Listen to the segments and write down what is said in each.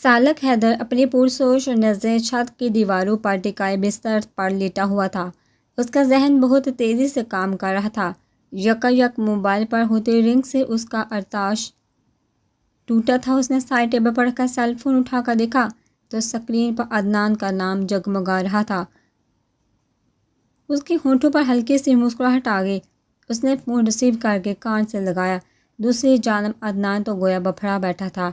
سالک حیدر اپنی پرسوش نظریں چھت کی دیواروں پر ٹکائے بستر پر لیٹا ہوا تھا۔ اس کا ذہن بہت تیزی سے کام کر رہا تھا۔ یکایک موبائل پر ہوتے رنگ سے اس کا ارتعاش ٹوٹا تھا۔ اس نے سائڈ ٹیبل پر رکھا سیل فون اٹھا کر دیکھا تو اسکرین پر عدنان کا نام جگمگا رہا تھا۔ اس کے ہونٹوں پر ہلکی سی مسکراہٹ آ گئی۔ اس نے فون ریسیو کر کے کان سے لگایا۔ دوسری جانب عدنان تو گویا بپھرا بیٹھا تھا۔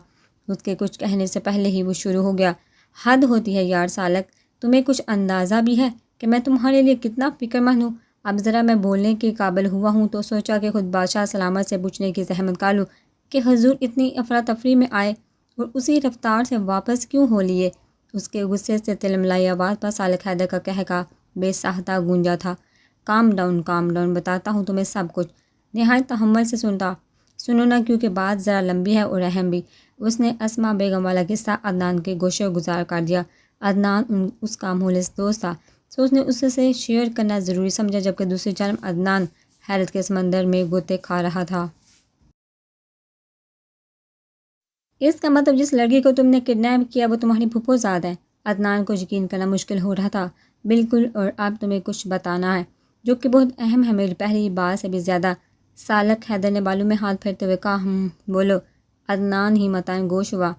اس کے کچھ کہنے سے پہلے ہی وہ شروع ہو گیا۔ حد ہوتی ہے یار سالک، تمہیں کچھ اندازہ بھی ہے کہ میں تمہارے لیے کتنا فکر مند ہوں؟ اب ذرا میں بولنے کے قابل ہوا ہوں تو سوچا کہ خود بادشاہ سلامت سے پوچھنے کی زحمت کر لوں کہ حضور اتنی افراتفری میں آئے اور اسی رفتار سے واپس کیوں ہو لیے؟ اس کے غصے سے تلملائی آواز پر سالک حیدر کا قہقہ بے ساختہ گونجا تھا۔ کام ڈاؤن، بتاتا ہوں تمہیں سب کچھ، نہایت تحمل سے سنو نا، کیونکہ بات ذرا لمبی ہے اور اہم بھی۔ اس نے اسما بیگم والا قصہ عدنان کے گوشے گزار کر دیا۔ عدنان اس کا مخلص دوست تھا، تو اس نے اس سے شیئر کرنا ضروری سمجھا، جبکہ دوسری جانب عدنان حیرت کے سمندر میں غوطے کھا رہا تھا۔ اس کا مطلب جس لڑکی کو تم نے کڈنیپ کیا وہ تمہاری پھپھو زاد ہے؟ عدنان کو یقین کرنا مشکل ہو رہا تھا۔ بالکل، اور اب تمہیں کچھ بتانا ہے جو کہ بہت اہم ہے، میری پہلی بات سے بھی زیادہ۔ سالک حیدر نے بالوں میں ہاتھ پھیرتے ہوئے کہا۔ بولو۔ عدنان ہی متان گوش ہوا۔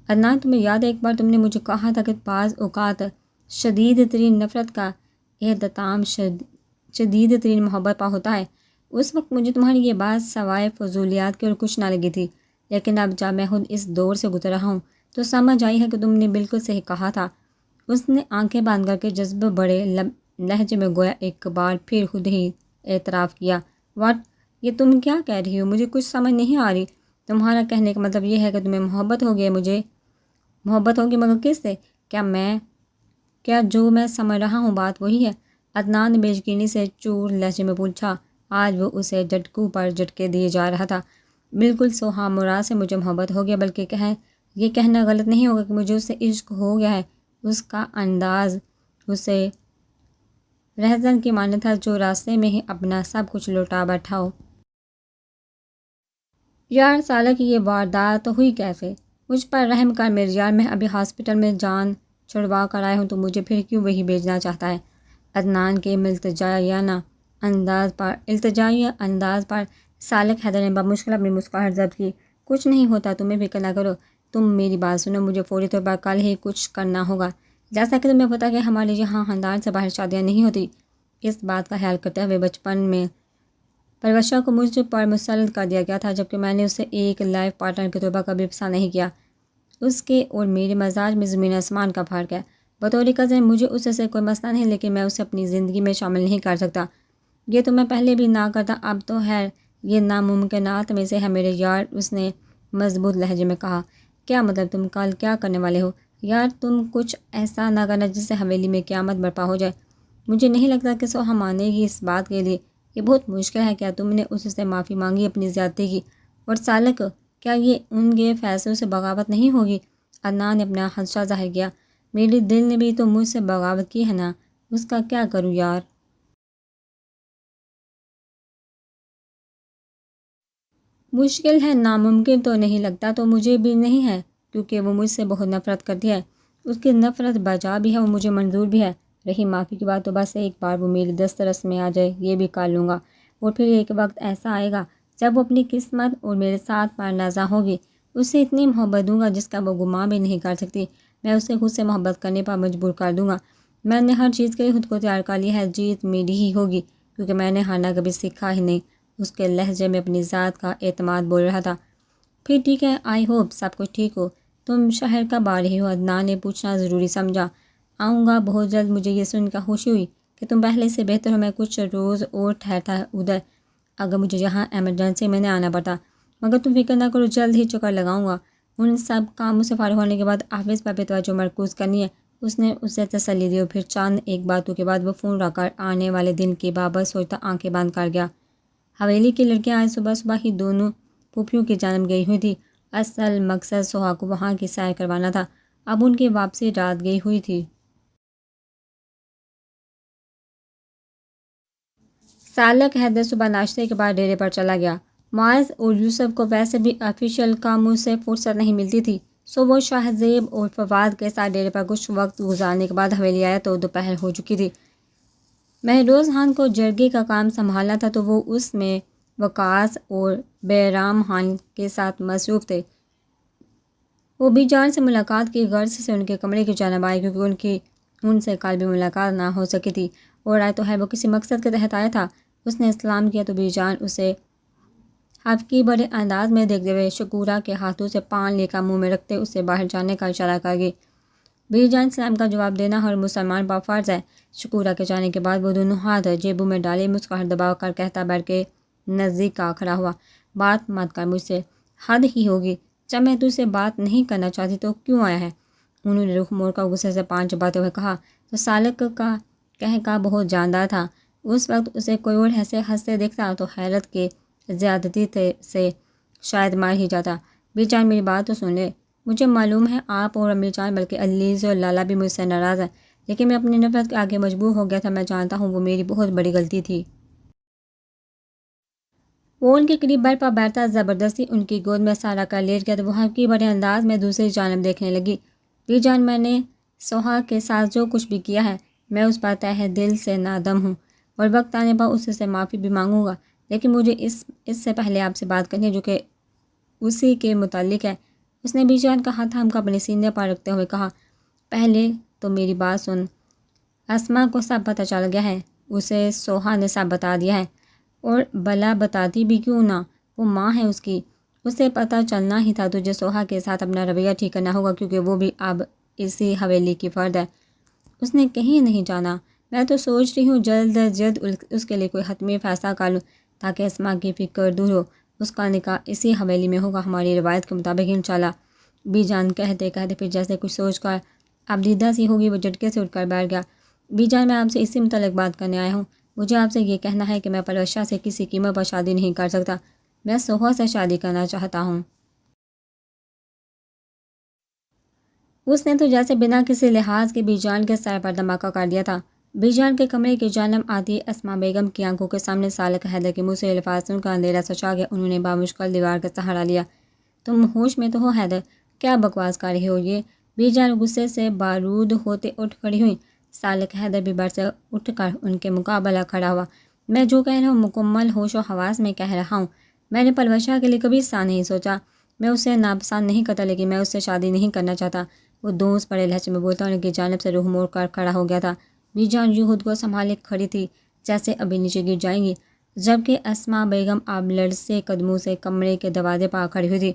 عدنان، تمہیں یاد ہے ایک بار تم نے مجھے کہا تھا کہ بعض اوقات شدید ترین نفرت کا اختتام شدید ترین محبت پر ہوتا ہے؟ اس وقت مجھے تمہاری یہ بات سوائے فضولیات کے اور کچھ نہ لگی تھی، لیکن اب جب میں خود اس دور سے گزر رہا ہوں تو سمجھ آئی ہے کہ تم نے بالکل صحیح کہا تھا۔ اس نے آنکھیں بند کر کے جذب بڑے لہجے میں گویا ایک بار پھر خود ہی اعتراف کیا۔ واٹ؟ یہ تم کیا کہہ رہی ہو؟ مجھے کچھ سمجھ نہیں آ رہی۔ تمہارا کہنے کا مطلب یہ ہے کہ تمہیں محبت ہوگی؟ مجھے محبت ہوگی، مگر کس سے؟ کیا جو میں سمجھ رہا ہوں بات وہی ہے؟ عدنان نے بے یقینی سے چور لہجے میں پوچھا۔ آج وہ اسے جھٹکوں پر جھٹکے دیے جا رہا تھا۔ بالکل سوہا مراد سے مجھے محبت ہو گیا، بلکہ یہ کہنا غلط نہیں ہوگا کہ مجھے اس سے عشق ہو گیا ہے۔ اس کا انداز اسے رہزن کی مانند تھا جو راستے میں ہی اپنا سب کچھ لوٹا بیٹھا ہو۔ یار سالک، یہ واردات ہوئی کیسے؟ مجھ پر رحم کر میرے یار، میں ابھی ہاسپٹل میں جان چھڑوا کر آیا ہوں، تو مجھے پھر کیوں وہی بھیجنا چاہتا ہے؟ عدنان کے التجائیہ انداز پر سالک حیدر نے بمشکل اپنی مسکراہٹ ضبط کی۔ کچھ نہیں ہوتا، تمہیں فکر نہ کرو۔ تم میری بات سنو، مجھے فوری طور پر کل ہی کچھ کرنا ہوگا۔ جیسا کہ تمہیں پتہ کہ ہمارے یہاں خاندان سے باہر شادیاں نہیں ہوتی۔ اس بات کا خیال کرتے ہوئے بچپن میں پروشا کو مجھ پر مسلط کر دیا گیا تھا، جبکہ میں نے اسے ایک لائف پارٹنر کے طور پر کبھی پسند نہیں کیا۔ اس کے اور میرے مزاج میں زمین آسمان کا فرق ہے۔ بطور کزن مجھے اس سے کوئی مسئلہ نہیں، لیکن میں اسے اپنی زندگی میں شامل نہیں کر سکتا۔ یہ تو میں پہلے بھی نہ کرتا، اب تو خیر یہ ناممکنات میں سے ہے میرے یار، اس نے مضبوط لہجے میں کہا۔ کیا مطلب؟ تم کل کیا کرنے والے ہو؟ یار تم کچھ ایسا نہ کرنا جس سے حویلی میں قیامت برپا ہو جائے۔ مجھے نہیں لگتا کہ سوہا مانے گی اس بات کے لیے، یہ بہت مشکل ہے۔ کیا تم نے اس سے معافی مانگی اپنی زیادتی کی؟ اور سالک، کیا یہ ان کے فیصلوں سے بغاوت نہیں ہوگی؟ عدنان نے اپنا خدشہ ظاہر کیا۔ میری دل نے بھی تو مجھ سے بغاوت کی ہے نا، اس کا کیا کروں یار؟ مشکل ہے، ناممکن تو نہیں لگتا، تو مجھے بھی نہیں ہے، کیونکہ وہ مجھ سے بہت نفرت کرتی ہے۔ اس کی نفرت بجا بھی ہے اور مجھے منظور بھی ہے۔ رہی معافی کی بات، تو بس ایک بار وہ میری دسترس میں آ جائے یہ بھی کر لوں گا، اور پھر ایک وقت ایسا آئے گا جب وہ اپنی قسمت اور میرے ساتھ پر نازاں ہوگی۔ اس سے اتنی محبت دوں گا جس کا وہ گمان بھی نہیں کر سکتی۔ میں اسے خود سے محبت کرنے پر مجبور کر دوں گا۔ میں نے ہر چیز کے لیے خود کو تیار کر لیا ہے، جیت میری ہی ہوگی، کیونکہ میں نے ہارنا کبھی سیکھا ہی نہیں۔ اس کے لہجے میں اپنی ذات کا اعتماد بول رہا تھا۔ پھر ٹھیک ہے، آئی ہوپ سب کچھ ٹھیک ہو۔ تم شہر کب آ رہی ہو؟ عدنان نے پوچھنا ضروری سمجھا۔ آؤں گا بہت جلد۔ مجھے یہ سن کر خوشی ہوئی کہ تم پہلے سے بہتر ہو۔ میں کچھ روز اور ٹھہرتا ادھر، اگر مجھے یہاں ایمرجنسی میں نہیں آنا پڑتا، مگر تم فکر نہ کرو، جلد ہی چکر لگاؤں گا۔ ان سب کاموں سے فارغ ہونے کے بعد آفس پر توجہ مرکوز کرنی ہے، اس نے اسے تسلی دی، اور پھر چند ایک باتوں کے بعد وہ فون رکھ کر آنے والے دن کی بابت سوچتا آنکھیں بند کر گیا۔ حویلی کی لڑکیاں آج صبح ہی دونوں پھوپھیوں کی جانب گئی ہوئی تھی۔ اصل مقصد سوہا کو وہاں کی سیر کروانا تھا، اب ان کی واپسی رات گئی ہوئی تھی۔ سالک حیدر صبح ناشتے کے بعد ڈیرے پر چلا گیا۔ معاذ اور یوسف کو ویسے بھی آفیشیل کاموں سے فرصت نہیں ملتی تھی۔ صبح شاہ زیب اور فواد کے ساتھ ڈیرے پر کچھ وقت گزارنے کے بعد حویلی آیا تو دوپہر ہو چکی تھی۔ مہروز خان کو جرگے کا کام سنبھالنا تھا تو وہ اس میں وقاص اور بیرام خان کے ساتھ مصروف تھے۔ وہ بی جان سے ملاقات کی غرض سے ان کے کمرے کی جانب آئے کیونکہ ان سے کل بھی ملاقات نہ ہو سکی تھی، اور آئے تو ہے وہ کسی مقصد کے تحت آیا تھا۔ اس نے سلام کیا تو بی جان اسے حفقی بڑے انداز میں دیکھتے ہوئے شکورہ کے ہاتھوں سے پان لے کر منہ میں رکھتے اسے باہر جانے کا اشارہ کر گئی۔ بی جان سلام کا جواب دینا ہر مسلمان پر فرض ہے۔ شکورہ کے جانے کے بعد وہ دونوں ہاتھ جیبوں میں ڈالے مسکراہٹ دبا کر کہتا بیٹھ کے نزدیک آ کھڑا ہوا، بات مت کر مجھ سے، حد ہی ہوگی، جب میں تجھ سے بات نہیں کرنا چاہتی تو کیوں آیا ہے؟ انہوں نے رخ موڑ کر غصے سے پان چباتے ہوئے کہا تو سالک کا کہکا بہت جاندار تھا۔ اس وقت اسے کوئی اور ایسے ہنستے دیکھتا تو حیرت کے زیادتی سے شاید مار ہی جاتا۔ بی جان میری بات تو سن لے، مجھے معلوم ہے آپ اور امی جان بلکہ علیز اور لالا بھی مجھ سے ناراض ہیں، لیکن میں اپنی نفرت کے آگے مجبور ہو گیا تھا۔ میں جانتا ہوں وہ میری بہت بڑی غلطی تھی۔ وہ ان کے قریب بیٹھ پر بیٹھتا زبردستی ان کی گود میں سارا کر لیٹ گیا تو وہ حقیقی بڑے انداز میں دوسری جانب دیکھنے لگی۔ بی جان میں نے سوہا کے ساتھ جو کچھ بھی کیا ہے میں اس پر تہہ دل سے نادم ہوں، اور وقت آنے پر اس سے معافی بھی مانگوں گا، لیکن مجھے اس سے پہلے آپ سے بات کرنی ہے جو کہ اسی کے متعلق ہے۔ اس نے بی جان کا ہاتھ تھام کر اپنے سینے پر رکھتے ہوئے کہا، پہلے تو میری بات سن، اسما کو سب پتہ چل گیا ہے، اسے سوہا نے سب بتا دیا ہے، اور بلا بتاتی بھی کیوں نہ، وہ ماں ہے اس کی، اسے پتہ چلنا ہی تھا۔ تجھے سوہا کے ساتھ اپنا رویہ ٹھیک کرنا ہوگا کیونکہ وہ بھی اب اسی حویلی کی فرد ہے۔ اس نے کہیں نہیں جانا۔ میں تو سوچ رہی ہوں جلد از جلد اس کے لیے کوئی حتمی فیصلہ کر لوں تاکہ اسما کی فکر دور ہو۔ اس کا نکاح اسی حویلی میں ہوگا ہماری روایت کے مطابق انشاءاللہ۔ بی جان کہتے کہتے پھر جیسے کچھ سوچ کر اب دیدہ سی ہوگی وہ جھٹکے سے اٹھ کر بیٹھ گیا۔ بی جان میں آپ سے اسی متعلق بات کرنے آیا ہوں۔ مجھے آپ سے یہ کہنا ہے کہ میں پرویز شاہ سے کسی قیمت پر شادی نہیں کر سکتا، میں سوہا سے شادی کرنا چاہتا ہوں۔ اس نے تو جیسے بنا کسی لحاظ کے بی جان کے سر پر دھماکہ کر دیا تھا۔ بی جان کے کمرے کی جانب آتی اسما بیگم کی آنکھوں کے سامنے سالک حیدر کے منہ سے الفاظ سن کر اندھیرا سا چھا گیا۔ انہوں نے بامشکل دیوار کا سہارا لیا۔ تم ہوش میں تو ہو حیدر؟ کیا بکواس کر رہے ہو یہ؟ بی جان غصے سے بارود ہوتے اٹھ کھڑی ہوئی۔ سالک حیدر بھی بر سے اٹھ کر ان کے مقابلہ کھڑا ہوا۔ میں جو کہہ رہا ہوں مکمل ہوش و حواس میں کہہ رہا ہوں۔ میں نے پرویز شاہ کے لیے کبھی سا نہیں سوچا۔ میں اسے ناپسند نہیں کرتا لیکن میں اس سے شادی نہیں کرنا چاہتا۔ وہ دوست پڑے لہجے میں بولتا ان کی جانب سے رخ موڑ کر کھڑا ہو گیا تھا۔ بی جان یوں خود کو سنبھالے کھڑی تھی جیسے ابھی نیچے گر جائیں گی، جبکہ اسما بیگم اب لرزے قدموں سے کمرے کے دروازے پر کھڑی ہوئی تھی۔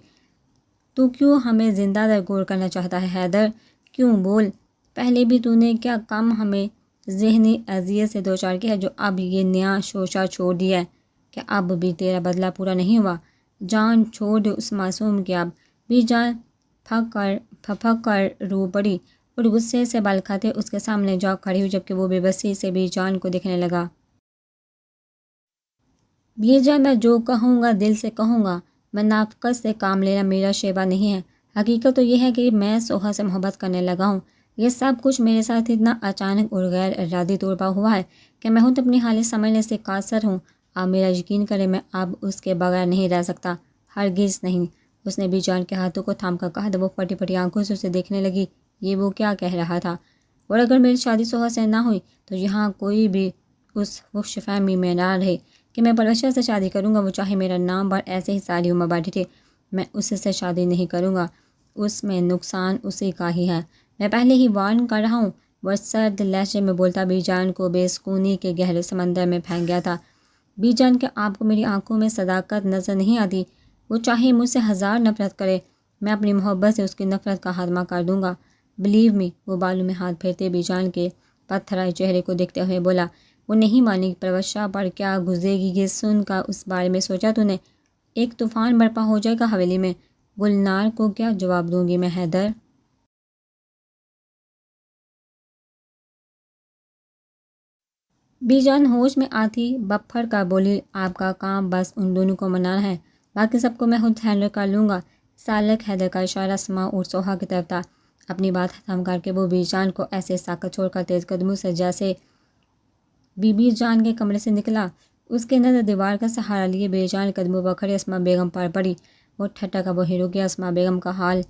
تو کیوں ہمیں زندہ درگور کرنا چاہتا ہے حیدر؟ کیوں بول؟ پہلے بھی تو نے کیا کم ہمیں ذہنی اذیت سے دوچار کیا ہے جو اب یہ نیا شوشہ چھوڑ دیا ہے؟ کہ اب بھی تیرا بدلہ پورا نہیں ہوا؟ جان چھوڑ دے اس معصوم کی اب۔ بی جان پھپک کر رو پڑی اور غصے سے بال کھاتے اس کے سامنے جا کھڑی ہوئی جبکہ وہ بے بسی سے بی جان کو دیکھنے لگا۔ بی جان میں جو کہوں گا دل سے کہوں گا، منافقت سے کام لینا میرا شیبہ نہیں ہے۔ حقیقت تو یہ ہے کہ میں سوہا سے محبت کرنے لگا ہوں۔ یہ سب کچھ میرے ساتھ اتنا اچانک اور غیر ارادی طور پر ہوا ہے کہ میں خود اپنی حالت سمجھنے سے قاصر ہوں۔ آپ میرا یقین کریں میں اب اس کے بغیر نہیں رہ سکتا، ہرگز نہیں۔ اس نے بی جان کے ہاتھوں کو تھام کر کہا تو وہ پھٹی پھٹی آنکھوں سے اسے دیکھنے لگی۔ یہ وہ کیا کہہ رہا تھا؟ اور اگر میری شادی سوہا سے نہ ہوئی تو یہاں کوئی بھی اس خوش فہمی میں نہ رہے کہ میں پرویز شاہ سے شادی کروں گا، وہ چاہے میرا نام بھر ایسے ہی ساری عمر بیٹھی تھے، میں اس سے شادی نہیں کروں گا۔ اس میں نقصان اسی کا ہی ہے، میں پہلے ہی وارن کر رہا ہوں۔ وہ سرد لہجے میں بولتا بی جان کو بے سکونی کے گہرے سمندر میں پھینک گیا تھا۔ بی جان کہ آپ کو میری آنکھوں میں صداقت نظر نہیں آتی؟ وہ چاہے مجھ سے ہزار نفرت کرے، میں اپنی محبت سے اس کی نفرت کا خاتمہ کر دوں گا۔ Believe me. وہ بالوں میں ہاتھ پھیرتے بی جان کے پتھرائے چہرے کو دیکھتے ہوئے بولا، وہ نہیں مانی کہ پرویز شاہ پر کیا گزرے گی۔ یہ سن کر اس بارے میں سوچا تو نے؟ ایک طوفان برپا ہو جائے گا حویلی میں۔ گلنار کو کیا جواب دوں گی میں حیدر؟ بی جان ہوش میں آتی بپھر کر بولی، آپ کا کام بس ان دونوں کو منانا ہے، باقی سب کو میں خود ہینڈل کر لوں گا۔ سالک حیدر کا اشارہ اسما اور سوہا کی طرف تھا۔ اپنی بات ختم کر کے وہ بی جان کو ایسے ساکت چھوڑ کر تیز قدموں سے جیسے بی جان کے کمرے سے نکلا۔ اس کے نظر دیوار کا سہارا لیے بے جان قدموں پر کھڑی اسما بیگم پر پڑی۔ وہ ٹھٹک کر وہیں رک گیا۔ اسما بیگم کا حال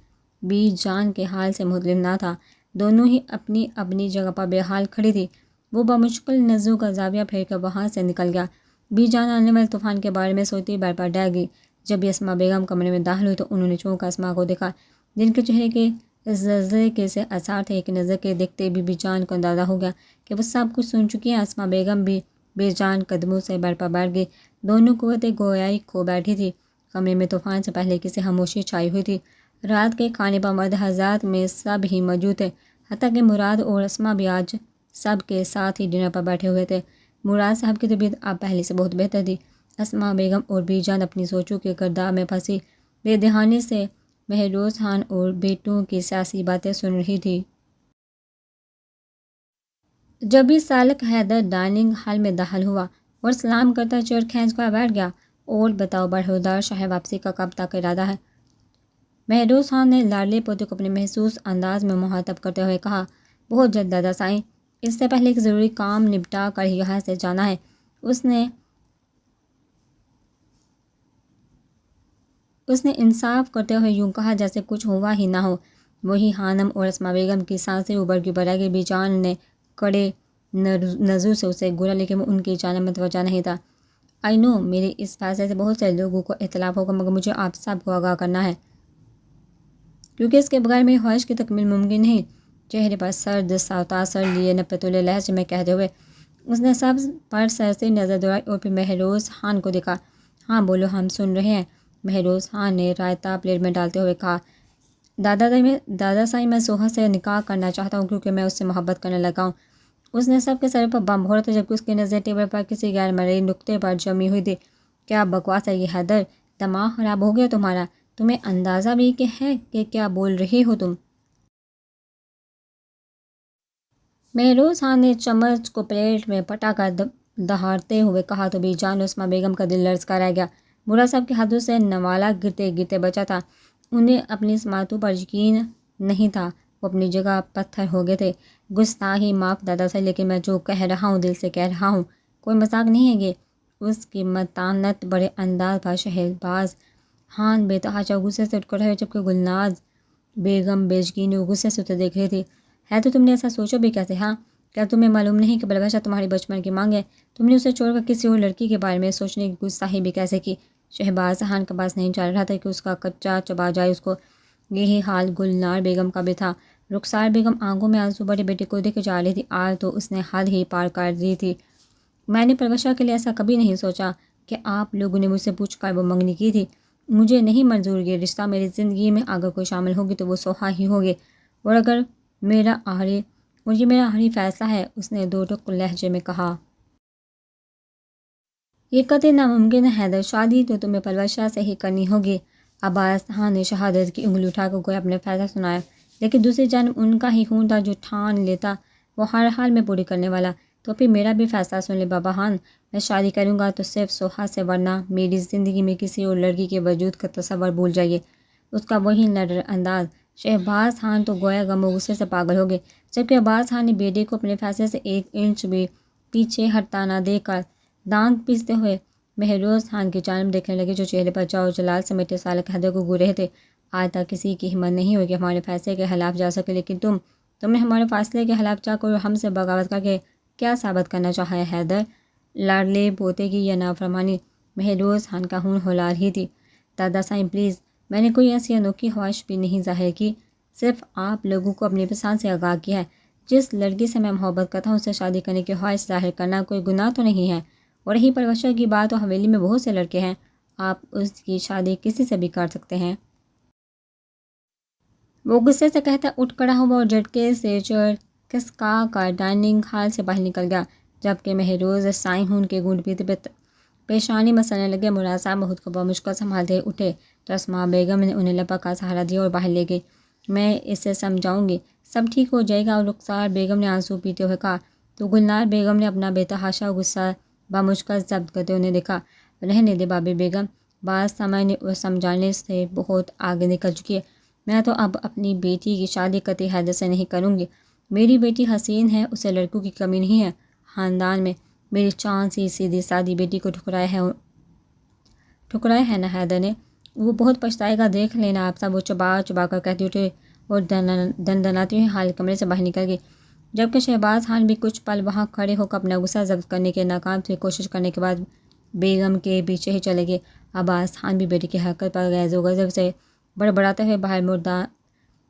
بی جان کے حال سے مطلب نہ تھا۔ دونوں ہی اپنی اپنی جگہ پر بے حال کھڑی تھی۔ وہ بمشکل نظروں کا زاویہ پھیر کر وہاں سے نکل گیا۔ بی جان آنے والے طوفان کے بارے میں سوچتی بار بار ڈر گئی۔ جب بھی اسما بیگم کمرے میں داخل ہوئی تو انہوں نے چونک کر اسما کو دیکھا، جن کے چہرے کے زلزلے کے سے اثار تھے۔ ایک نظر کے دیکھتے بی جان کو اندازہ ہو گیا کہ وہ سب کچھ سن چکی ہیں۔ اسما بیگم بھی بے جان قدموں سے بر پر بیٹھ گئی۔ دونوں قوت گویائی کھو بیٹھی تھی۔ کمرے میں طوفان سے پہلے کسی خاموشی چھائی ہوئی تھی۔ رات کے کھانے پر مرد حضرات میں سب ہی موجود تھے، حتیٰ کہ مراد اور اسما بھی آج سب کے ساتھ ہی ڈنر پر بیٹھے ہوئے تھے۔ مراد صاحب کی طبیعت اب پہلے سے بہت بہتر تھی۔ اسما بیگم اور بی جان اپنی سوچوں کے گرداب میں پھنسی بے دہانی سے مہروز خان اور بیٹوں کی سیاسی باتیں سن رہی تھی۔ جب بھی سالک حیدر ڈائننگ ہال میں داخل ہوا اور سلام کرتا چیئر کھینچ کر بیٹھ گیا، اور بتاؤ برہودار شاہ واپسی کا کب تک ارادہ ہے؟ مہروز خان نے لاڈلے پوتے کو اپنے محسوس انداز میں مخاطب کرتے ہوئے کہا۔ بہت جلد دادا سائیں، اس سے پہلے ایک ضروری کام نپٹا کر ہی یہاں سے جانا ہے۔ اس نے انصاف کرتے ہوئے یوں کہا جیسے کچھ ہوا ہی نہ ہو۔ وہی خانم اور اسما بیگم کی سانسیں اوپر کی اوپر رہ گئی۔ بی جان نے کڑے نظروں سے اسے گھورا، لیکن وہ ان کی جانب متوجہ نہیں تھا۔ آئی نو میرے اس فیصلے سے بہت سے لوگوں کو اختلاف ہوگا، مگر مجھے آپ سب کو آگاہ کرنا ہے، کیونکہ اس کے بغیر میری خواہش کی تکمیل ممکن نہیں۔ چہرے پر سرد سا تاثر لیے نپتولے لہجے میں کہتے ہوئے اس نے سب پر سرسری نظر دوڑائی اور پھر مہروز خان کو دیکھا۔ ہاں بولو، ہم سن رہے ہیں، مہروز خان نے رائتا پلیٹ میں ڈالتے ہوئے کہا۔ دادا سائیں، میں سوہا سے نکاح کرنا چاہتا ہوں کیونکہ میں اس سے محبت کرنے لگا ہوں۔ اس نے سب کے سر پر بم پھوڑا تھا، جبکہ اس کی نظر ٹیبل پر کسی غیر مرئی نقطے پر جمی ہوئی تھی۔ کیا بکواس ہے یہ حیدر، دماغ خراب ہو گیا تمہارا؟ تمہیں اندازہ بھی ہے کہ کیا بول رہے ہو تم؟ مہروز خان نے چمچ کو پلیٹ میں پٹا کر دہاڑتے ہوئے کہا تو بی جان اور اسما بیگم کا دل لرز کر رہ گیا۔ مراد صاحب کے ہاتھوں سے نوالا گرتے گرتے بچا تھا۔ انہیں اپنی سماعتوں پر یقین نہیں تھا، وہ اپنی جگہ پتھر ہو گئے تھے۔ گستاخی معاف دادا سے، لیکن میں جو کہہ رہا ہوں دل سے کہہ رہا ہوں، کوئی مذاق نہیں ہے یہ۔ اس کی متانت بڑے انداز پر شہباز خان بے تحاشا غصے سے اٹھ کر رہے، جبکہ گلناز بیگم بے یقینی اور غصے سے اسے دیکھ رہی تھی۔ ہے تو تم نے ایسا سوچا بھی کیسے؟ ہاں، کیا تمہیں معلوم نہیں کہ بلبشہ تمہاری بچپن کی مانگ ہے؟ تم نے اسے چھوڑ کر کسی اور لڑکی کے بارے میں سوچنے کی گستاخی بھی کیسے کی؟ شہباز خان کا بس نہیں چل رہا تھا کہ اس کا کچا چبا جائے اس کو۔ یہی حال گلنار بیگم کا بھی تھا۔ رخسار بیگم آنکھوں میں آنسو بڑی بیٹی کو دیکھ جا رہی تھی۔ آج تو اس نے حد ہی پار کر دی تھی۔ میں نے پربشہ کے لیے ایسا کبھی نہیں سوچا کہ آپ لوگوں نے مجھ سے پوچھ کر وہ منگنی کی تھی۔ مجھے نہیں منظور یہ رشتہ۔ میری زندگی میں اگر کوئی شامل ہوگی تو وہ سوہا ہی ہوگی، اور یہ میرا آخری فیصلہ ہے، اس نے دو ٹوک لہجے میں کہا۔ یہ قطعی ناممکن ہے حیدر، شادی تو تمہیں پربشہ سے ہی کرنی ہوگی۔ عباس خان نے شہادت کی انگلی اٹھا کر کوئی اپنے فیصلہ سنایا، لیکن دوسری جانب ان کا ہی خون تھا جو ٹھان لیتا وہ ہر حال میں پوری کرنے والا۔ تو پھر میرا بھی فیصلہ سن لے بابا خان، میں شادی کروں گا تو صرف سوہا سے، ورنہ میری زندگی میں کسی اور لڑکی کے وجود کا تصور بھول جائیے۔ اس کا وہی نڈر انداز۔ شہباز خان تو گویا غم و غصے سے پاگل ہو گئے، جبکہ عباس خان نے بیٹے کو اپنے فیصلے سے ایک انچ بھی پیچھے ہٹتا نہ دیکھ کر دانت پیستے ہوئے مہروز خان کی جانب دیکھنے لگے، جو چہرے پر چاو جلال سمیٹے سالک حیدر کو گھور رہے تھے۔ آج تک کسی کی ہمت نہیں ہوئی کہ ہمارے فیصلے کے خلاف جا سکے، لیکن تم نے ہمارے فیصلے کے خلاف جا کر ہم سے بغاوت کر کے کیا ثابت کرنا چاہا ہے حیدر؟ لاڈلے پوتے کی یہ نافرمانی؟ مہروز خان کا خون کھولا رہی تھی۔ دادا سائیں پلیز، میں نے کوئی ایسی انوکھی خواہش بھی نہیں ظاہر کی، صرف آپ لوگوں کو اپنی پسند سے آگاہ کیا ہے۔ جس لڑکی سے میں محبت کرتا ہوں، اس سے شادی کرنے کی خواہش ظاہر کرنا کوئی گناہ تو نہیں ہے۔ اور رہی پربشہ کی بات، تو حویلی میں بہت سے لڑکے ہیں، آپ اس کی شادی کسی سے بھی کر سکتے ہیں۔ وہ غصے سے کہتا اٹھ کھڑا ہوا اور جھٹکے سے چیئر کھسکا کر ڈائننگ ہال سے باہر نکل گیا، جبکہ مہروز سائیں خون کے گھونٹ پیتے پیشانی مسلنے لگے۔ مراد صاحب خود کو بمشکل سنبھالتے اٹھے تو اسما بیگم نے انہیں لپک کا سہارا دیا اور باہر لے گئی۔ میں اسے سمجھاؤں گی، سب ٹھیک ہو جائے گا، اور رخسار بیگم نے آنسو پیتے ہوئے کہا تو گلنار بیگم نے اپنا بے تحاشا غصہ بمشکل ضبط کرتے انہیں دیکھا۔ رہنے دے بابی بیگم، بات سمجھنے اور سمجھانے سے بہت آگے نکل چکی ہے۔ میں تو اب اپنی بیٹی کی شادی قطعی حیدر سے نہیں کروں گی۔ میری بیٹی حسین ہے، اسے لڑکوں کی کمی نہیں ہے خاندان میں۔ میری چاند سی سیدھی سادی بیٹی کو ٹھکرایا ہے نا حیدر نے؟ وہ بہت پچھتائے گا، دیکھ لینا آپ سب، وہ چبا چبا کر کہتی اٹھے اور دندناتی ہوئی حال کمرے سے باہر نکل گئی، جبکہ شہباز خان بھی کچھ پل وہاں کھڑے ہو کر اپنا غصہ ضبط کرنے کے ناکام تھی کوشش کرنے کے بعد بیگم کے پیچھے ہی چلے گئے۔ عباس خان بھی بیٹی کی حرکت پر غیظ و غضب سے بڑبڑاتے ہوئے باہر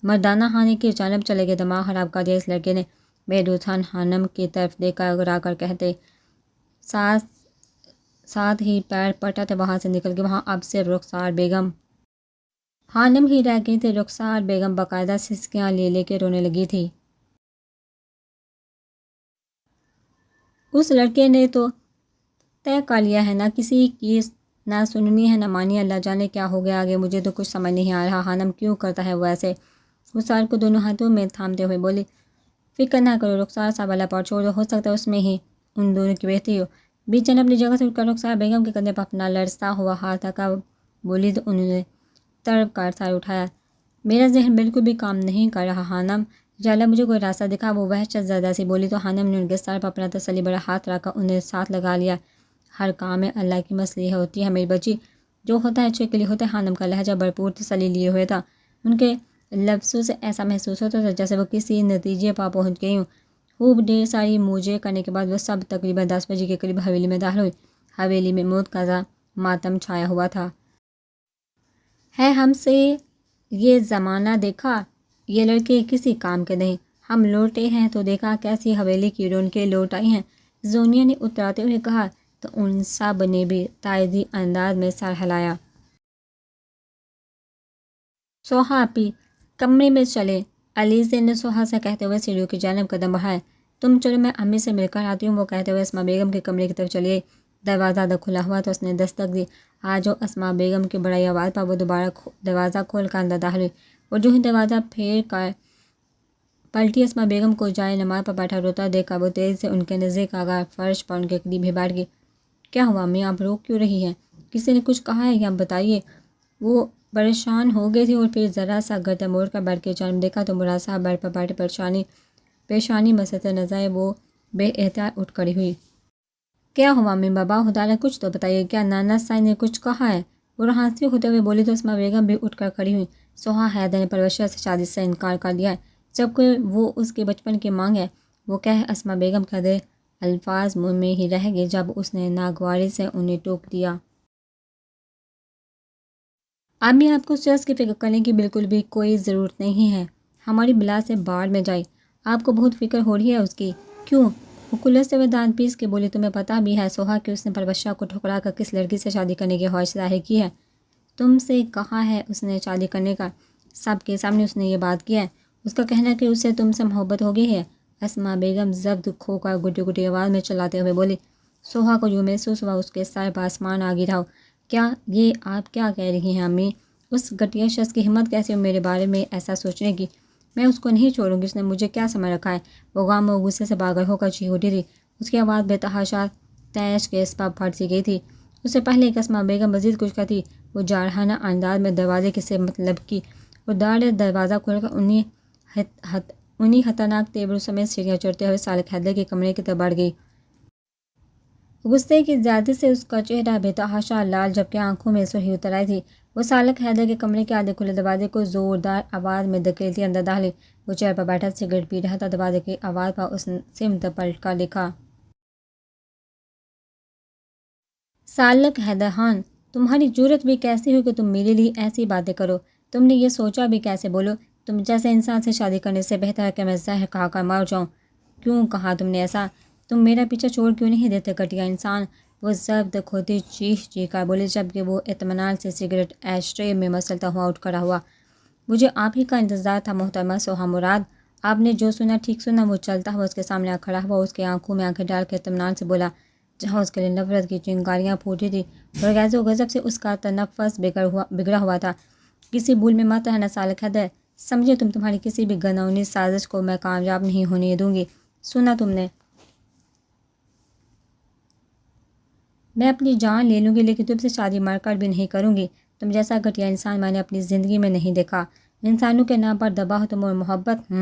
مردانہ خانے کی جانب چلے گئے۔ دماغ خراب کر دیا اس لڑکے نے، بہروز خان خانم کی طرف دیکھ کر اگرا کر کہتے، ساتھ ہی پیر پٹت وہاں سے نکل گئے۔ وہاں اب صرف رخسار بیگم خانم ہی رہ گئی تھی۔ رخسار بیگم باقاعدہ سسکیاں لے کے رونے لگی تھی۔ اس لڑکے نے تو طے کر لیا ہے، نہ کسی کی نہ سننی ہے نہ مانی، اللہ جانے کیا ہو گیا آگے، مجھے تو کچھ سمجھ نہیں آ رہا، خانم کیوں کرتا ہے وہ ایسے؟ رخسار کو دونوں ہاتھوں میں تھامتے ہوئے بولی، فکر نہ کرو رخسار صاحب، اللہ پر چھوڑ دو، ہو سکتا ہے اس میں ہی ان دونوں کی بہتری ہو۔ بیچ جن اپنی جگہ سے اٹھ کر رخسار بیگم کے کندھے پر اپنا لرزتا ہوا ہاتھ رکھا بولی تو انہوں نے تڑپ کر سر اٹھایا، میرا ذہن بالکل بھی کام نہیں کر رہا خانم، یا اللہ مجھے کوئی راستہ دکھا، وہ وحشت زدہ سی بولی تو خانم نے ان کے سر پر اپنا تسلی بڑا ہاتھ رکھ کر انہیں ساتھ لگا لیا۔ ہر کام میں اللہ کی مصلحت ہوتی ہے میری بچی، جو ہوتا ہے اچھے کے لیے ہوتا ہے۔ خانم کا لہجہ بھرپور تسلی لیے ہوئے تھا، ان کے لفظوں سے ایسا محسوس ہوتا تھا جیسے وہ کسی نتیجے پر پہنچ گئی ہوں۔ خوب ڈھیر ساری موجیں کرنے کے بعد وہ سب تقریباً 10 بجے کے قریب حویلی میں داخل ہوئی۔ حویلی میں موت کا ماتم چھایا ہوا تھا۔ ہے ہم سے یہ زمانہ دیکھا، یہ لڑکے کسی کام کے نہیں، ہم لوٹے ہیں تو دیکھا کیسی حویلی کی رونقیں لوٹ آئی ہیں، زونیا نے اتراتے ہوئے کہا تو ان سب نے بھی تائیدی انداز میں سر ہلایا۔ سوہا اپی کمرے میں چلے، علیزے نے سوہا سے کہتے ہوئے سیڑھیوں کی جانب قدم بڑھائے، تم چلو میں امی سے مل کر آتی ہوں، وہ کہتے ہوئے اسماء بیگم کے کمرے کی طرف چلی گئی۔ دروازہ کھلا ہوا تو اس نے دستک دی، آج اسماء بیگم کی بڑائی آواز پر وہ دوبارہ دروازہ کھول کر اندر داخل ہوئی، اور جو ہی دروازہ پھیر کر پلٹی اسماء بیگم کو جائے نماز پر بیٹھا روتا دیکھ کر وہ تیزی سے ان کے نزدیک آ کر فرش پر ان کے قریب ہی بیٹھ گئی۔ کیا ہوا امی، آپ رو کیوں رہی ہیں؟ کسی نے کچھ کہا ہے یا بتائیے؟ وہ پریشان ہو گئی تھی اور پھر ذرا سا گردن موڑ کر بیٹھ کے جانب دیکھا تو مراد صاحب بیڈ پر بیٹھے پیشانی مستے نظر آئے، وہ بے احتیاط اٹھ کھڑی ہوئی۔ کیا ہوا امی بابا خدا نے کچھ تو بتائیے، کیا نانا سائی نے کچھ کہا ہے؟ وہ ہنستے ہوتے ہوئے بولی تو اسماء بیگم بھی اٹھ کر کھڑی ہوئی۔ سوہا حیدر نے پروشہ سے شادی سے انکار کر دیا ہے، جبکہ وہ اس کے بچپن کی مانگ ہے، وہ کہہ اسماء بیگم کے دے الفاظ منہ میں ہی رہ گئے جب اس نے ناگواری سے انہیں ٹوک دیا۔ امی آپ کو اس شخص کی فکر کرنے کی بالکل بھی کوئی ضرورت نہیں ہے، ہماری بلا سے باڑ میں جائے، آپ کو بہت فکر ہو رہی ہے اس کی۔ کیوں؟ وہ کلر سے وہ دانت پیس کے بولی، تمہیں پتہ بھی ہے سوہا کہ اس نے پروشہ کو ٹھکرا کر کس لڑکی سے شادی کرنے کی خواہش ظاہر کی ہے؟ تم سے کہا ہے اس نے شادی کرنے کا، سب کے سامنے اس نے یہ بات کی ہے، اس کا کہنا کہ اسے تم سے محبت ہو گئی ہے۔ اسماء بیگم ضبط کھو کر گٹی گٹی آواز میں چلاتے ہوئے بولی، سوہا کو جو محسوس ہوا اس کے سر پر آسمان آ گرا ہو۔ کیا یہ آپ کیا کہہ رہی ہیں امی؟ اس گھٹیا شخص کی ہمت کیسے ہو میرے بارے میں ایسا سوچنے کی؟ میں اس کو نہیں چھوڑوں گی، اس نے مجھے کیا سمجھ رکھا ہے؟ وہ غم و غصے سے پاگل ہو کر چیخ اٹھی تھی، اس کی آواز بے تحاشا تیش کے اس پر پھٹ سی گئی تھی۔ اس سے پہلے کہ اسماء بیگم مزید کچھ کہتی، وہ جارحانہ انداز میں دروازے کی سے مطلب کی اور دروازہ کھول کر انہی خطرناک تیوروں سمیت سیڑھیاں چڑھتے ہوئے سالک حیدر کے کمرے کی طرف بڑھ گئی۔ غصے کی زیادتی سے اس کا چہرہ بے تحاشا لال، جبکہ آنکھوں میں سرخی اتر آئی تھی۔ وہ سالک حیدر کے کمرے کے آدھے کھلے دروازے کو زوردار آواز میں دھکیلتی اندر داخل ہوئی۔ وہ چیئر پر بیٹھا سگریٹ پی رہا تھا، دروازے کی آواز پر اس سمت پلٹ کر دیکھا۔ سالک حیدر خان، تمہاری جرأت بھی کیسی ہو کہ تم میرے لیے ایسی باتیں کرو؟ تم نے یہ سوچا بھی کیسے بولو؟ تم جیسے انسان سے شادی کرنے سے بہتر ہے کہ میں زہر کھا کر مر جاؤں۔ کیوں کہا تم نے ایسا؟ تم میرا پیچھا چھوڑ کیوں نہیں دیتے گھٹیا انسان؟ وہ ضبط کھوتی چیخ کر بولے، جبکہ وہ اطمینان سے سگریٹ ایش ٹرے میں مسلتا ہوا اٹھ کھڑا ہوا۔ مجھے آپ ہی کا انتظار تھا محترمہ سوہا مراد، آپ نے جو سنا ٹھیک سنا۔ وہ چلتا ہوا اس کے سامنے آ کھڑا ہوا، اس کی آنکھوں میں آنکھیں ڈال کے اطمینان سے بولا، جہاں اس کے لیے نفرت کی چنگاریاں پھوٹی تھی اور غیظ و غضب سے اس کا تنفس بگڑا ہوا تھا۔ کسی بھول میں مت رہنا سالک حیدر، سمجھے تم، تمہاری کسی بھی گھناؤنی سازش کو میں کامیاب نہیں ہونے دوں گی۔ سنا تم نے؟ میں اپنی جان لے لوں گی لیکن تم سے شادی مر کر بھی نہیں کروں گی۔ تم جیسا گھٹیا انسان میں نے اپنی زندگی میں نہیں دیکھا۔ انسانوں کے نام پر دبا ہو تم اور محبت،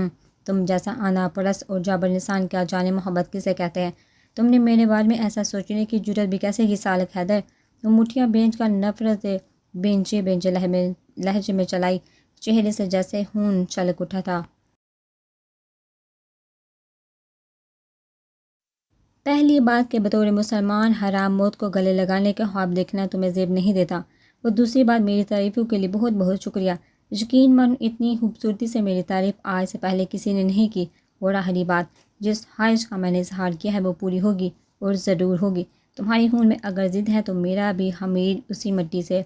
تم جیسا انا پرست اور جابر انسان کیا جانے محبت کسے کہتے ہیں؟ تم نے میرے بارے میں ایسا سوچنے کی جرأت بھی کیسے کی سالک حیدر؟ وہ مٹھیاں بھیج کر نفرت سے بینچے بینچے لہجے میں چلائی، چہرے سے جیسے خون چھلک اٹھا تھا۔ پہلی بات کہ بطور مسلمان حرام موت کو گلے لگانے کے خواب دیکھنا تمہیں زیب نہیں دیتا، اور دوسری بات میری تعریفوں کے لیے بہت بہت شکریہ۔ یقین مان اتنی خوبصورتی سے میری تعریف آج سے پہلے کسی نے نہیں کی، اور آخری بات، جس خواہش کا میں نے اظہار کیا ہے وہ پوری ہوگی، اور ضرور ہوگی۔ تمہاری خون میں اگر ضد ہے تو میرا بھی خمیر اسی مٹی سے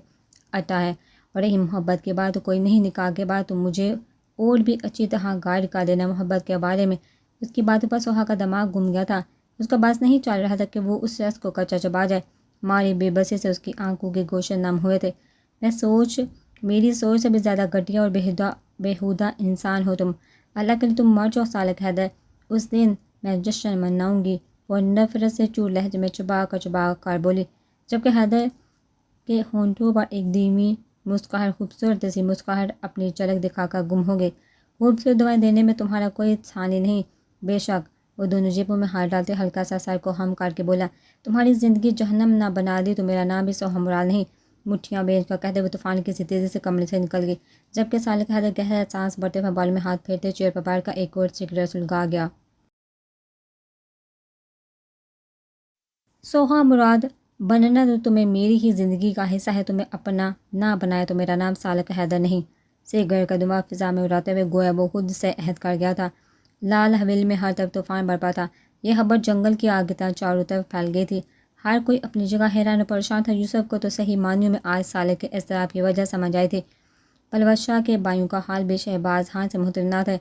آتا ہے، اور رہی محبت کی بات تو کوئی نہیں، نکاح کے بعد تم مجھے اور بھی اچھی طرح گائیڈ کر دینا محبت کے بارے میں۔ اس کی باتوں پر سہا کا دماغ گم گیا تھا، اس کا بس نہیں چل رہا تھا کہ وہ اس شخص کو کچا چبا جائے۔ ماری بے بسی سے اس کی آنکھوں کے گوشے نم ہوئے تھے۔ میری سوچ سے بھی زیادہ گھٹیا اور بےہودہ انسان ہو تم۔ اللہ کے لیے تم مر جاؤ سالک حیدر۔ اس دن میں جشن مناؤں گی، اور نفرت سے چور لہجے میں چبا کر بولی، جبکہ حیدر کے ہونٹوں پر ایک دھیمی مسکراہٹ، خوبصورت سی مسکراہٹ اپنی جھلک دکھا کر گم ہو گئی۔ خوبصورت دعائیں دینے میں تمہارا کوئی ثانی نہیں، بے شک۔ وہ دونوں جیبوں میں ہاتھ ڈالتے ہلکا سا سر کو ہم کر کے بولا، تمہاری زندگی جہنم نہ بنا دی تو میرا نام بھی سوہم مرال نہیں۔ مٹھیاں بھیج کر کہتے ہوئے طوفان کسی تیزی سے کمرے سے نکل گئی، جبکہ سالک حیدر گہرا سانس بھرتے ہوئے بال میں ہاتھ پھیرتے چیئر پر بیٹھ کر ایک اور سگریٹ سلگا گیا۔ سوہا مراد بننا تو تمہیں میری ہی زندگی کا حصہ ہے، تمہیں اپنا نہ بنایا تو میرا نام سالک حیدر نہیں۔ سگریٹ کا دھواں فضا میں اڑاتے ہوئے گویا وہ خود سے عہد کر گیا تھا۔ لال حویلی میں ہر طرف طوفان برپا تھا، یہ خبر جنگل کی آگ کی طرح چاروں طرف پھیل گئی تھی۔ ہر کوئی اپنی جگہ حیران و پریشان تھا۔ یوسف کو تو صحیح معنیوں میں آج سالک کے اضطراب کی وجہ سمجھ آئی تھی۔ پرویز شاہ کے بھائیوں کا حال بھی شہباز خان سے مختلف نہ تھا۔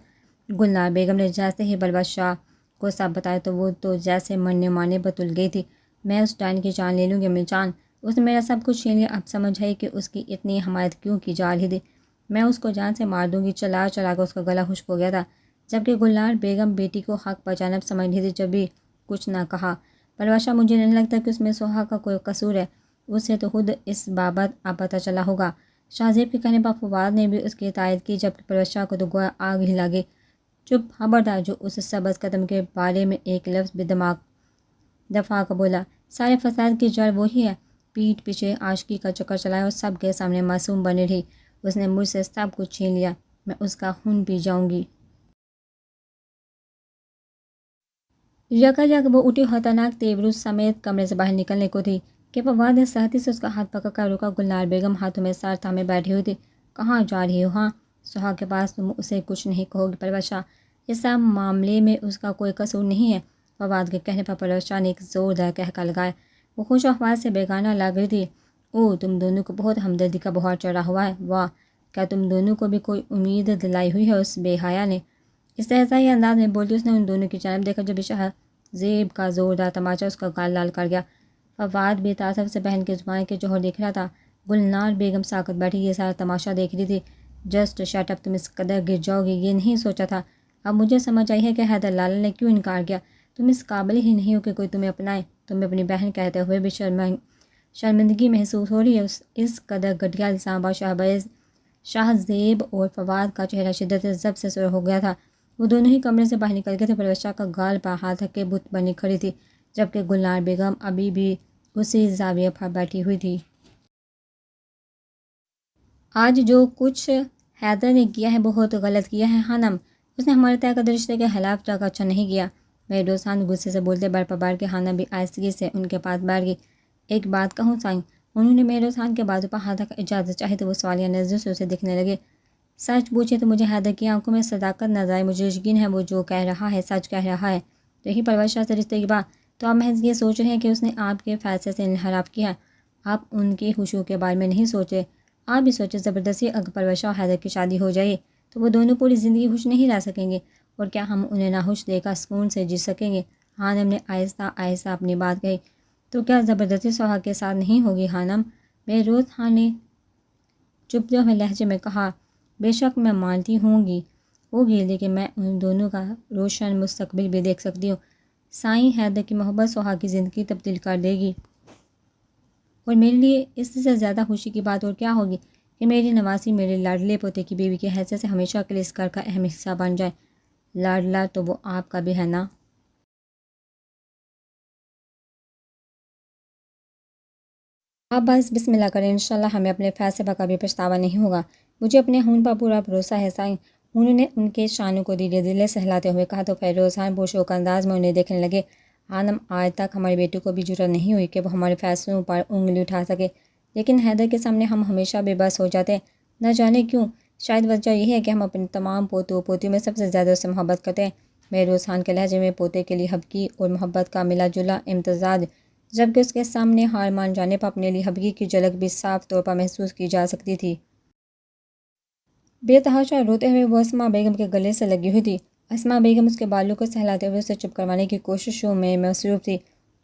گلنار بیگم نے جیسے ہی پرویز شاہ کو سب بتایا تو وہ تو جیسے مرنے مارنے پر تل گئی تھی۔ میں اس ڈائن کی جان لے لوں گی امی جان، اس نے میرا سب کچھ چھین لیا، اب سمجھ آئی کہ اس کی اتنی حمایت کیوں کی جا رہی تھی۔ میں اس کو جان سے مار دوں گی، چلا کر اس کا گلا خشک ہو گیا تھا، جبکہ گلنار بیگم بیٹی کو حق پر جانب سمجھ رہی تھی، جب بھی کچھ نہ کہا۔ پرویز شاہ، مجھے نہیں لگتا کہ اس میں سوہا کا کوئی قصور ہے، اسے تو خود اس بابت اب پتہ چلا ہوگا۔ شاہ زیب کے کہنے پر فواد نے بھی اس کی تائید کی، جبکہ پرویز شاہ کو تو گویا آگ ہی لگے۔ چپ، خبردار جو اس سبز قدم کے بارے میں ایک لفظ بھی دفاع کا بولا، سارے فساد کی جڑ وہی ہے۔ پیٹھ پیچھے عاشقی کا چکر چلایا اور سب کے سامنے معصوم بنی رہی۔ اس نے مجھ سے سب کچھ چھین لیا، میں اس کا خون پی جاؤں گی۔ یک وہ اٹھی، خطرناک تیورو سمیت کمرے سے باہر نکلنے کو تھی کہ فواد نے سختی سے اس کا ہاتھ پکڑ کر روکا۔ گلنار بیگم ہاتھوں میں سر تھامے بیٹھی ہوئی تھی۔ کہاں جا رہی ہو؟ ہاں، سوہا کے پاس، تم اسے کچھ نہیں کہو گی؟ پرویز شاہ، اس سب معاملے میں اس کا کوئی قصور نہیں ہے۔ فواد کے کہنے پر پرویز شاہ نے ایک زوردار قہقہ لگایا، وہ خوش و خواہش سے بیگانہ لگ رہی تھی۔ اوہ، تم دونوں کو بہت ہمدردی کا بخار چڑھا ہوا ہے، واہ، کیا تم دونوں کو بھی کوئی امید دلائی ہوئی ہے؟ اس بے حیا نے استہزائی انداز میں بولتی، اس نے ان دونوں کی جانب دیکھا، جب شاہ زیب کا زوردار تماچا اس کا گال لال کر گیا۔ فواد بھی تعصب سے بہن کے زبان کے جوہر دیکھ رہا تھا۔ گلنار بیگم ساکت بیٹھی یہ سارا تماشا دیکھ رہی تھی۔ جسٹ شٹ اپ، تم اس قدر گر جاؤ گی یہ نہیں سوچا تھا۔ اب مجھے سمجھ آئی ہے کہ حیدر لالا نے کیوں انکار کیا، تم اس قابل ہی نہیں ہو کہ کوئی تمہیں اپنائے۔ تمہیں اپنی بہن کہتے ہوئے بھی شرمندگی محسوس ہو رہی ہے۔ اس قدر گھٹیا الزام پر شاہ زیب اور فواد کا چہرہ شدت ضبط سے سرخ ہو گیا تھا۔ وہ دونوں ہی کمرے سے باہر نکل گئے تھے۔ پرویز شاہ کا گال پر ہاتھ رکھ کے بت بنی کھڑی تھی، جبکہ گلنار بیگم ابھی بھی اسی زاویے پر بیٹھی ہوئی تھی۔ آج جو کچھ حیدر نے کیا ہے بہت غلط کیا ہے خانم، اس نے ہمارے طے کردہ رشتے کے خلاف جا کر اچھا نہیں کیا۔ مہروز خان غصے سے بولتے بیٹھ پر بیٹھ کے خانم بھی آہستگی سے ان کے پاس بیٹھ گئی۔ ایک بات کہوں سائیں، انہوں نے مہروز خان کے بازو پر ہاتھ رکھ اجازت چاہی تو وہ سوالیہ نظروں سے اسے دیکھنے لگے۔ سچ پوچھے تو مجھے حیدر کی آنکھوں میں صداقت نظر آئی، مجھے یقین ہے وہ جو کہہ رہا ہے سچ کہہ رہا ہے۔ رہی پرویز شاہ سے رشتے کی بات، تو آپ محض یہ سوچ رہے ہیں کہ اس نے آپ کے فیصلے سے انحراف کیا ہے، آپ ان کی خوشیوں کے بارے میں نہیں سوچے۔ آپ بھی سوچے زبردستی اگر پرویز شاہ اور حیدر کی شادی ہو جائے تو وہ دونوں پوری زندگی خوش نہیں رہ سکیں گے، اور کیا ہم انہیں ناخوش دے کر سکون سے جی سکیں گے؟ خانم نے آہستہ آہستہ اپنی بات کہی۔ تو کیا زبردستی سوہا کے ساتھ نہیں ہوگی خانم؟ مہروز خان نے چپتے ہوئے لہجے میں کہا، بے شک میں مانتی ہوگی، لیکن میں ان دونوں کا روشن مستقبل بھی دیکھ سکتی ہوں۔ سائیں، حیدر کی محبت سوہا کی زندگی تبدیل کر دے گی، اور میرے لیے اس سے زیادہ خوشی کی بات اور کیا ہوگی کہ میری نواسی میرے لاڈلے پوتے کی بیوی کی حیثیت سے ہمیشہ کے لیے اس گھر کا اہم حصہ بن جائے۔ لاڈلا تو وہ آپ کا بھی ہے نا؟ آپ بس بسم اللہ کریں، انشاءاللہ ہمیں اپنے فیصلے پر کبھی پچھتاوا نہیں ہوگا۔ مجھے اپنے خون پر پورا بھروسہ ہے سائیں۔ انہوں نے ان کے شانوں کو دھیرے دھیرے سہلاتے ہوئے کہا تو فیروز خان پرشوق انداز میں انہیں دیکھنے لگے۔ خانم، آج تک ہماری بیٹی کو بھی جرأت نہیں ہوئی کہ وہ ہمارے فیصلوں پر انگلی اٹھا سکے، لیکن حیدر کے سامنے ہم ہمیشہ بے بس ہو جاتے ہیں، نہ جانے کیوں۔ شاید وجہ یہ ہے کہ ہم اپنے تمام پوتوں پوتیوں میں سب سے زیادہ اس سے محبت کرتے ہیں۔ فیروز خان کے لہجے میں پوتے کے لیے حبکی اور محبت کا ملا جلا امتزاج، جبکہ اس کے سامنے ہار مان جانے پر اپنے لیے حبکی کی جھلک بھی صاف طور پر محسوس کی جا سکتی تھی۔ بے تحاشا روتے ہوئے وہ اسماء بیگم کے گلے سے لگی ہوئی تھی۔ اسماء بیگم اس کے بالوں کو سہلاتے ہوئے اسے چپ کروانے کی کوششوں میں مصروف تھی۔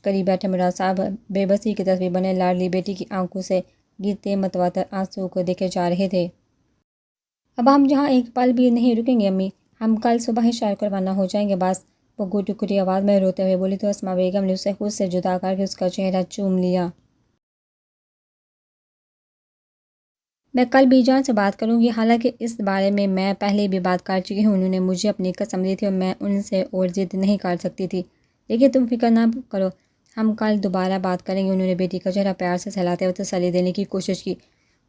قریب بیٹھے مراد صاحب بے بسی کی تصویر بنے لاڈلی بیٹی کی آنکھوں سے گرتے متواتر آنسو کو دیکھے جا رہے تھے۔ اب ہم یہاں ایک پل بھی نہیں رکیں گے امی، ہم کل صبح ہی شہر کو روانہ ہو جائیں گے بس، وہ گھٹی گھٹی آواز میں روتے ہوئے بولی تو اسماء بیگم نے اسے خود سے جدا کر کے اس کا چہرہ چوم لیا۔ میں کل بی جان سے بات کروں گی، حالانکہ اس بارے میں پہلے بھی بات کر چکی ہوں۔ انہوں نے مجھے اپنی قسم دی تھی اور میں ان سے اور ضد نہیں کر سکتی تھی، لیکن تم فکر نہ کرو، ہم کل دوبارہ بات کریں گے۔ انہوں نے بیٹی کا چہرہ پیار سے سہلاتے ہوئے تسلی دینے کی کوشش کی۔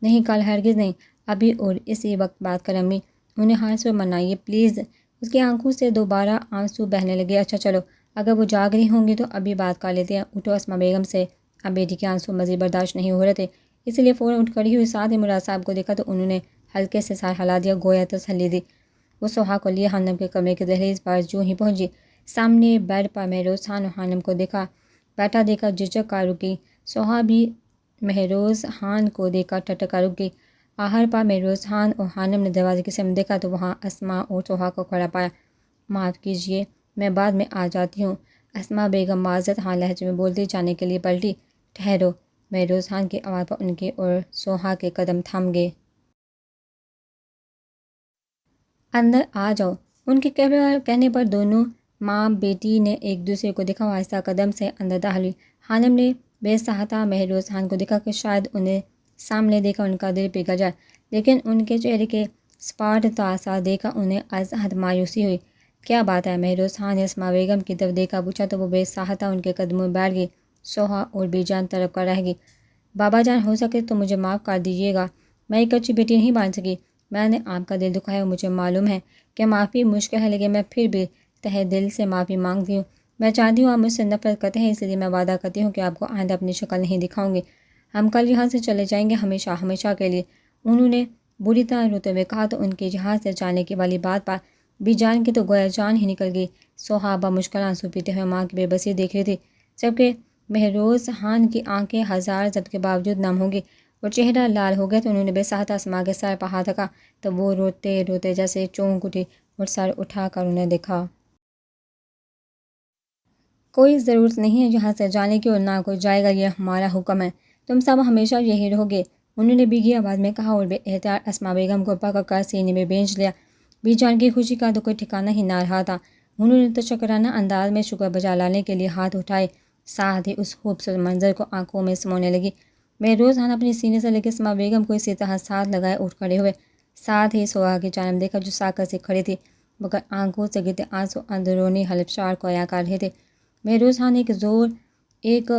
نہیں، کل ہرگز نہیں، ابھی اور اسی وقت بات کریں امی، انہیں ہاتھ سے منائیے پلیز۔ اس کی آنکھوں سے دوبارہ آنسو بہنے لگے۔ اچھا چلو، اگر وہ جاگ رہی ہوں گی تو ابھی بات کر لیتے ہیں، اٹھو اسماء بیگم سے اب بیٹی کے آنسو مزید برداشت نہیں ہو رہے تھے، اس لیے فوراً اٹھ کھڑی ہوئی۔ ساتھ ہی مراد صاحب کو دیکھا تو انہوں نے ہلکے سے سر ہلا دیا، گویا تسلی دی۔ وہ سوہا کو لیے خانم کے کمرے کے دہلیز پر جو ہی پہنچی، سامنے بیڈ پر مہروز خان اور خانم کو دیکھا بیٹھا دیکھا جھجک کر رک گئی۔ سوہا بھی مہروز خان کو دیکھ کر ٹھٹک کر رک گئی۔ آخر پر مہروز خان اور خانم نے دروازے کی سمت دیکھا تو وہاں اسماء اور سوہا کو کھڑا پایا۔ معاف کیجیے، میں بعد میں آ جاتی ہوں، اسماء بیگم معذرت خواہ لہجے میں بولتی جانے کے لیے پلٹی۔ ٹھہرو، مہروز خان کی آواز پر ان کے اور سوہا کے قدم تھم گئے۔ اندر آ جاؤ۔ ان کے کہنے پر دونوں ماں بیٹی نے ایک دوسرے کو دیکھا اور آہستہ قدم سے اندر داخل ہوئی۔ خانم نے بے ساختہ مہروز خان کو دیکھا کہ شاید انہیں سامنے دیکھا ان کا دل پگھل جائے، لیکن ان کے چہرے کے سپاٹ تاثر دیکھا انہیں از حد مایوسی ہوئی۔ کیا بات ہے؟ مہروز خان نے اسماء بیگم کی طرف دیکھا پوچھا تو وہ بے ساختہ ان کے قدموں میں بیٹھ گئی۔ سوہا اور بی جان طرف کر رہ گئی۔ بابا جان، ہو سکے تو مجھے معاف کر دیجیے گا، میں ایک اچھی بیٹی نہیں بن سکی، میں نے آپ کا دل دکھایا اور مجھے معلوم ہے کہ معافی مشکل ہے، لیکن میں پھر بھی تہہ دل سے معافی مانگتی ہوں۔ میں چاہتی ہوں آپ مجھ سے نفرت کرتے ہیں، اس لیے میں وعدہ کرتی ہوں کہ آپ کو آئندہ اپنی شکل نہیں دکھاؤں گی، ہم کل یہاں سے چلے جائیں گے ہمیشہ ہمیشہ کے لیے، انہوں نے بری طرح روتے ہوئے کہا تو ان کے یہاں سے جانے کی والی بات پر بی جان کی تو گویا جان ہی نکل گئی۔ سوہا بمشکل آنسو پیتے ہوئے ماں کی بے بسی دیکھ رہی تھی، جبکہ مہروز خان کی آنکھیں ہزار ضبط کے باوجود نم ہو گئی اور چہرہ لال ہو گیا تو انہوں نے بے ساختہ اسماء کے سر پر ہاتھ رکھا تو وہ روتے روتے جیسے چونک اٹھی اور سر اٹھا کر انہیں دیکھا۔ کوئی ضرورت نہیں ہے یہاں سے جانے کی اور نہ کوئی جائے گا، یہ ہمارا حکم ہے، تم سب ہمیشہ یہی رہو گے، انہوں نے بھیگی آواز میں کہا اور بے احتیاط اسماء بیگم کو پکڑ کر سینے میں بھیج لیا۔ بی جان کی خوشی کا تو کوئی ٹھکانہ ہی نہ رہا تھا۔ انہوں نے تشکرانہ انداز میں شکر بجا لانے کے لیے ہاتھ اٹھائے، ساتھ ہی اس خوبصورت منظر کو آنکھوں میں سمونے لگی۔ مہروز خان اپنی سینے سے لے کے اسماء بیگم کو اسی طرح ساتھ لگائے اٹھ کھڑے ہوئے، ساتھ ہی سوہا کی جانب دیکھا جو ساکت سی کھڑی تھی، مگر آنکھوں سے گرتے آنسو اندرونی حلفشار کو عیاں کر رہے تھے۔ مہروز خان نے ایک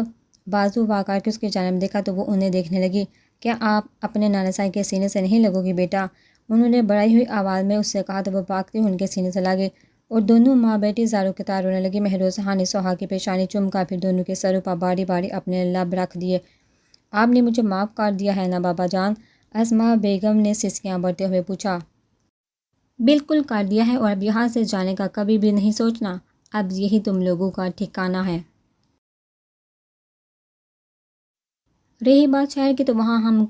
بازو وا کر کے اس کی جانب دیکھا تو وہ انہیں دیکھنے لگی۔ کیا آپ اپنے نانا صاحب کے سینے سے نہیں لگو گی بیٹا؟ انہوں نے بڑھائی ہوئی آواز میں اس سے کہا تو وہ بھاگتی ہوئی ان کے سینے سے لگی اور دونوں ماں بیٹی زاروں کے تار رونے لگی۔ مہروز خان نے سوہا کی پیشانی چوم کر پھر دونوں کے سروں پر باری باری اپنے لب رکھ دیے۔ آپ نے مجھے معاف کر دیا ہے نا بابا جان؟ اسماء بیگم نے سسکیاں بھرتے ہوئے پوچھا۔ بالکل کر دیا ہے، اور اب یہاں سے جانے کا کبھی بھی نہیں سوچنا، اب یہی تم لوگوں کا ٹھکانہ ہے۔ رہی بات شہر کی تو وہاں ہم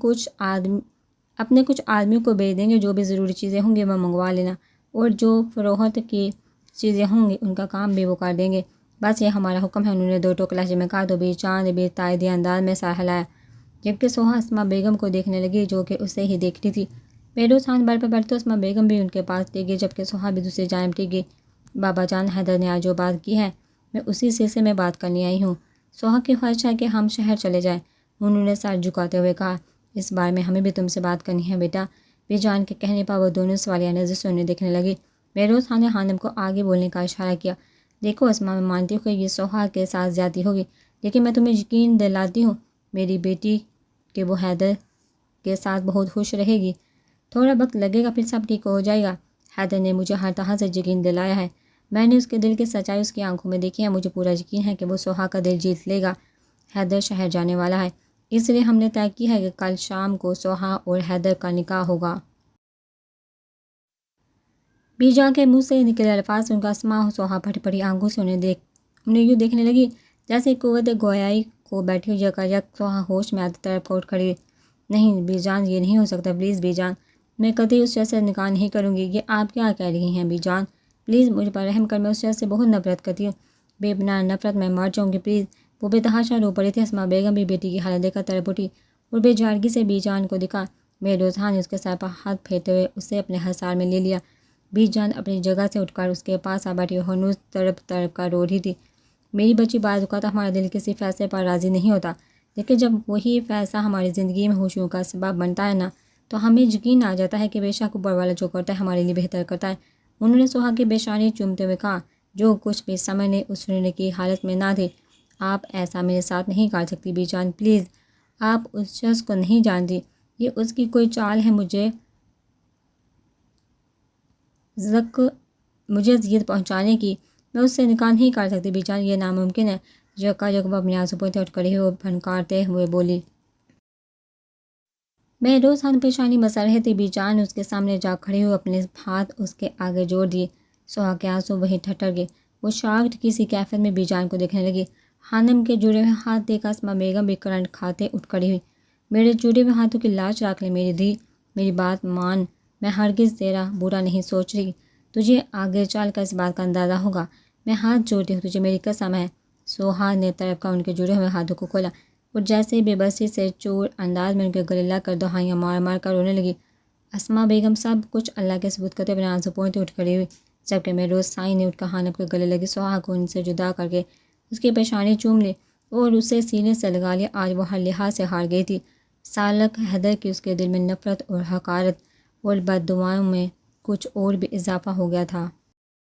اپنے کچھ آدمیوں کو بھیج دیں گے، جو بھی ضروری چیزیں ہوں گی وہ منگوا لینا، اور جو فروخت کی چیزیں ہوں گی ان کا کام بھی وہ کر دیں گے، بس یہ ہمارا حکم ہے، انہوں نے دو ٹوک لہجے میں کہا تو بی چاند بھی تائیدی انداز میں سر ہلایا، جبکہ سوہا اسماء بیگم کو دیکھنے لگی جو کہ اسے ہی دیکھ رہی تھی۔ مہروز خان بیڈ پر بیٹھے تو اسماء بیگم بھی ان کے پاس ٹک گئی، جبکہ سوہا بھی دوسری جانب ٹک گئی۔ بابا جان، حیدر نے آج جو بات کی ہے میں اسی سلسلے میں بات کرنے آئی ہوں، سوہا کی خواہش ہے کہ ہم شہر چلے جائیں، انہوں نے سر جھکاتے ہوئے کہا۔ اس بارے میں ہمیں بھی تم سے بات کرنی ہے بیٹا، بی جان کے کہنے پر وہ دونوں سوالیہ نظر سے انہیں دیکھنے لگی۔ مہروز خان نے خانم کو آگے بولنے کا اشارہ کیا۔ دیکھو اسماء، میں مانتی ہوں کہ یہ سوہا کے ساتھ زیادتی ہوگی، لیکن میں تمہیں یقین دلاتی ہوں میری بیٹی کہ وہ حیدر کے ساتھ بہت خوش رہے گی۔ تھوڑا وقت لگے گا، پھر سب ٹھیک ہو جائے گا۔ حیدر نے مجھے ہر طرح سے یقین دلایا ہے۔ میں نے اس کے دل کی سچائی اس کی آنکھوں میں دیکھی ہے۔ مجھے پورا یقین ہے کہ وہ سوہا کا دل جیت لے گا۔ حیدر شہر جانے والا ہے، اس لیے ہم نے طے کی ہے کہ کل شام کو سوہا اور حیدر کا نکاح ہوگا۔ بی جان کے منہ سے نکلے الفاظ سن کر اسما اور سوہا پھٹی پھٹی آنکھوں سے انہیں یوں دیکھنے لگی جیسے قوت گویائی کو بیٹھی ہوئی یک سوہا ہوش میں آتی طرف کو اٹھ کھڑی۔ نہیں بی جان، یہ نہیں ہو سکتا، پلیز بی جان، میں کبھی اس شخص سے نکاح نہیں کروں گی۔ یہ آپ کیا کہہ رہی ہیں بی جان؟ پلیز مجھ پر رحم کر، میں اس شخص سے بہت نفرت کرتی ہوں، بے پناہ نفرت، میں مر جاؤں گی پلیز۔ وہ بے تحاشا رو پڑی تھی۔ اسما بیگم بھی بیٹی کی حالت دیکھ کر تڑپ اٹھی اور بے چارگی سے بی جان کو دکھا۔ میرے روزہان نے اس کے سر پر ہاتھ پھیرتے ہوئے اسے اپنے حصار میں لے لیا۔ بی جان اپنی جگہ سے اٹھ کر اس کے پاس آ بیٹھی اور ہنوز تڑپ تڑپ کر رو رہی تھی۔ میری بچی، بعض اوقات ہمارا دل کسی فیصلے پر راضی نہیں ہوتا، لیکن جب وہی فیصلہ ہماری زندگی میں خوشیوں کا سبب بنتا ہے نا، تو ہمیں یقین آ جاتا ہے کہ بے شک اوپر والا جو کرتا ہے ہمارے لیے بہتر کرتا ہے۔ انہوں نے سوہا کی پیشانی چومتے ہوئے کہا، جو کچھ بھی سمجھنے اس سننے کی حالت میں نہ تھی۔ آپ ایسا میرے ساتھ نہیں کر سکتی بی جان، پلیز۔ آپ اس شخص کو نہیں جانتی، یہ اس کی کوئی چال ہے مجھے اذیت پہنچانے کی۔ میں اس سے نکاح نہیں کر سکتی بی جان، یہ ناممکن ہے۔ یکا یک وہ اپنے آنسو پوچھتے اٹھ کھڑی ہوئی اور پھنکارتے ہوئے بولی۔ میں روز ہم پیشانی بسا رہے تھے بی جان، اس کے سامنے جا کھڑی ہوئی اپنے ہاتھ اس کے آگے جوڑ دیے۔ سوہا کے آنسو وہیں ٹھٹر گئے۔ وہ شاکڈ کسی کیفیت میں بی جان کو دیکھنے لگی۔ خانم کے جڑے ہوئے ہاتھ دیکھ کر اسما بیگم بھی کرنٹ کھاتے اٹھ کھڑی ہوئی۔ میرے جڑے ہوئے ہاتھوں کی لاج رکھ لے میری دھی، میری بات مان، میں ہرگز تیرا برا نہیں سوچ رہی۔ تجھے آگے چل کر اس بات کا اندازہ ہوگا۔ میں ہاتھ جوڑتی ہوں، تجھے میری قسم ہے۔ سوہا نے تڑپ کر ان کے جڑے ہوئے ہاتھوں کو کھولا اور جیسے بے بسی سے چور انداز میں ان کے گلے لگ کر دہائیاں مار مار کر رونے لگی۔ اسما بیگم سب کچھ اللہ کے ثبوت کرتے اپنے آنسو پوچھتے اٹھ کھڑی ہوئی، جبکہ میں روز سائی نے اٹھ کر خانم کے گلے لگی سوہا کو ان سے جدا کر کے اس کی پیشانی چوم لی اور اسے سینے سے لگا لیا۔ آج وہ ہر لحاظ سے ہار گئی تھی۔ سالک حیدر کی اس کے دل میں نفرت اور حقارت اور بد دعاؤں میں کچھ اور بھی اضافہ ہو گیا تھا۔